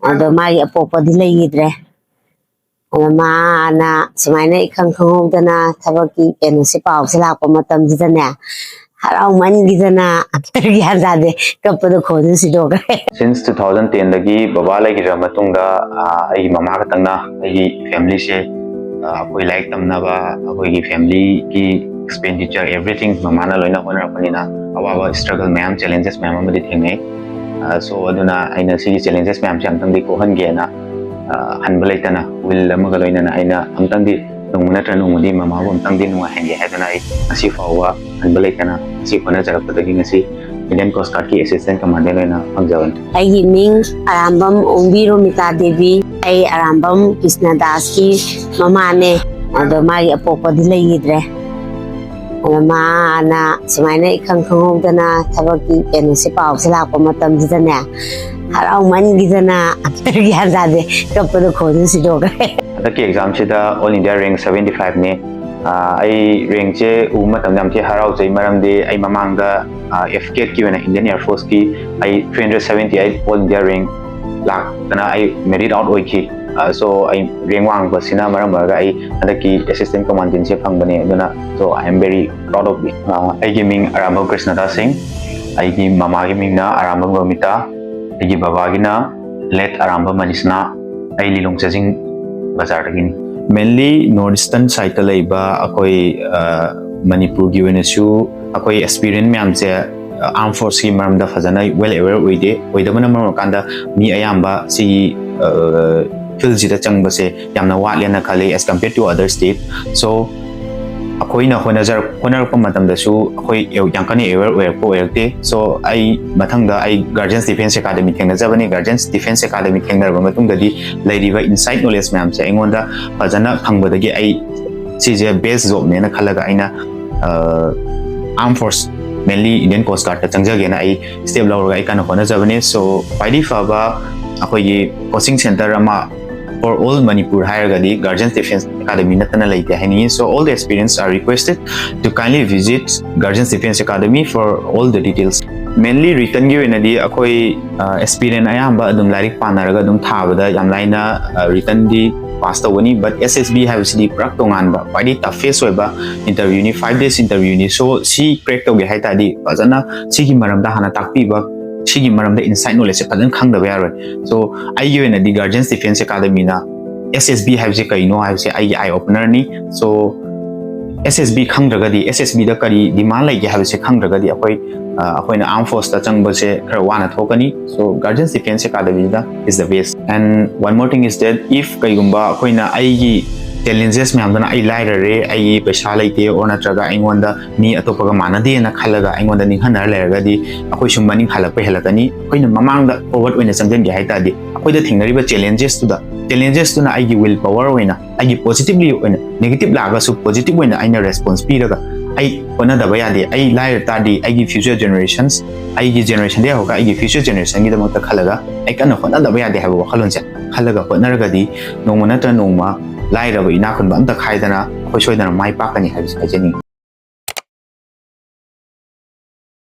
ꯑꯗꯣ ꯃꯥꯒꯤ ꯑꯄꯣꯛꯄꯗꯤ ꯂꯩꯈꯤꯗ꯭ꯔꯦ ꯑꯗꯣ ꯃꯥꯅ ꯁꯨꯃꯥꯏꯅ ꯏꯈꯪ ꯈꯪꯍꯧꯗꯅ ꯊꯕꯛꯀꯤ ꯀꯩꯅꯣꯁꯦ ꯄꯥꯎꯁꯦ ꯂꯥꯛꯄ ꯃꯇꯝꯁꯤꯗꯅꯦ ꯍꯔꯥꯎꯃꯟꯈꯤꯗꯅ ꯒ꯭ꯌꯥꯟ ꯇꯥꯗꯦ ꯀꯞꯄꯗ ꯈꯣꯟꯁꯨ ꯁꯤꯗꯣꯛꯈ꯭ꯔꯦ. Since 2010 baba laigiraba matungda ai mama katangna ai family se koi like tamnaba akoi family ki expenditure everything mama na loina honarapanina awawa struggle mayam challenges mayam amadi thengai so aduna aina si challenges mayam se amtang di ko hange na hanba laitana will amaga loina na aina amtang di nungmuna tra nungmudi mama bo amtang di nunga hange hadana ai asi fawa hanba laitana si khona jaraptadagi ngasi Indian Coast Guard ki Assistant Commandant na pagjawan. Ay ming Arambam Umbiro Mita Devi ay Arambam Krishnadas ki mama ne ado magi apopadi lagidre ado maana sumaina ikhang khanghodana thabaki kenose pause lakpa matamsida ne haraumanggidana gyan tade kappada khonju sidogre. Adaki exam sida All India rank 75 ne ai rank che uma tamdam che harau chai maramde ai mamangda AFCAT ki wena Indian Air Force ki ai 378 All India rank lak kana ai merit out oiki so I rank wang basina maram barga ai adaki Assistant Commandant che phangbane aduna so I am very proud of it. Ai gaming Arambam Krishnadas Singh ai gi mama gi mingna Arambam Gomita ai gi baba gi na let Arambam Manisna ai Lilong Chajing bazar gini. Mainly northeastern side ta leiba akoi manipur gi wena su akoi experience myam che armed force ki maram da fajana well aware oide oidabana maram kanda mi ayamba si field ji da changba se yamna watlena khale as compared to other state so akoi na honar pa matam da su akoi yankani aware oirte so ai mathang da ai Guardians Defense Academy thengna jabani Guardians Defense Academy thengna ba matung da di lairiba insight knowledge myam che engonda fajana phangba da gi ai si je base job ne na khalaga aina armed force mainly Indian Coast Guard ta changjage na ai step law ai kana hona jabani so paidi faba akoi gi coaching center ama for all Manipur higher gadi Guardians Defense Academy natana laite hani so all the experience are requested to kindly visit Guardians Defense Academy for all the details. Mainly written gi wenadi akoi experience ayamba adum larik panaraga adum thabada yam laina written di pass tawani but SSB have sidi prak tongan ba paidi toughest oiba interview ni 5 days interview ni so si crack to ge haita di fazana sigi maramda hana takpi ba sigi maramda insight knowledge padan khangda ba yaro so ai gi wenadi Guardians Defense Academy na SSB have je kai no have se ai eye opener ni so SSB khangdraga di SSB da kari demand lai ge have se khangdraga di akoi na armed force ta changba se khara wana thokani so Guardians Defense Academy da is the best. And one more thing is that if kai gumba akoi na ai gi challenges me amdana ai lairare ai paisa laite or natraga aingonda mi atopaga manade na khalaga aingonda ninghanar lairaga di akoi sum maning halakpa helakani akoi na mamangda forward oina changden gi haita di akoi da thingariba challenges tu na ai gi will power oina ai gi positively oina negative laga su positive oina aina response piraga ai ona da baya di ai lair ta di ai gi future generations ai gi generation de hoga ai gi future generation gi da mata khalaga ai kana hona da baya di haba khalon cha khalaga hotnaraga di nongma natra nongma lairaba ina khunba amta khaidana khoi soidana mai pakani habi sajani.